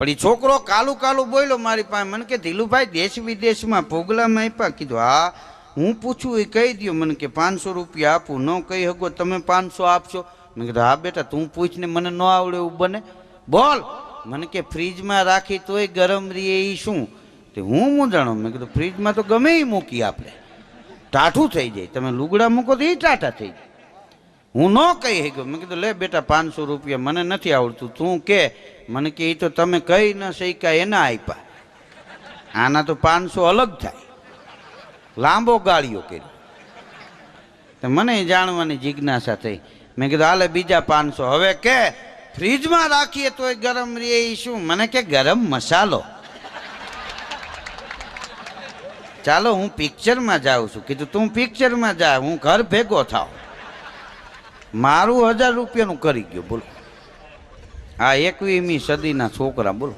પણ એ છોકરો કાલું કાલું બોલ્યો મારી પાસે, મને કે ધીલુભાઈ દેશ વિદેશમાં પ્રોગ્રામ આપ્યા? કીધું હા. હું પૂછું એ કહી દો. મને કે 500 રૂપિયા આપું. ન કહી શકો તમે 500 આપશો? મેં કીધું હા બેટા તું પૂછને, મને ન આવડે એવું બને. બોલ. મને કે ફ્રીજમાં રાખી તોય ગરમ રહીએ એ શું? તે હું મૂંઝાણો. મેં કીધું ફ્રીજમાં તો ગમે એ મૂકી આપણે, ટાઠું થઈ જાય. તમે લુગડા મૂકો તો એ ટાટા થઈ જાય. હું ન કહી ગયો. મેં કીધું લે બેટા 500 રૂપિયા મને નથી આવડતું, તું કે. મને કે એ તો તમે કહી ન શક્યા એના આપ્યા. આના તો 500 અલગ થાય. લાંબો ગાળિયો કર્યો. તો મને જાણવાની જિજ્ઞાસા થઈ. મેં કીધું હાલે બીજા 500. હવે કે ફ્રીજમાં રાખીએ તોય ગરમ રહે એ શું? મને કે ગરમ મસાલો. ચાલો હું પિક્ચરમાં જાઉં છું. કીધું તું પિક્ચરમાં જા, હું ઘર ભેગો થાવ. મારું 1000 રૂપિયાનું કરી ગયો બોલો. આ 21મી સદીના છોકરા બોલો.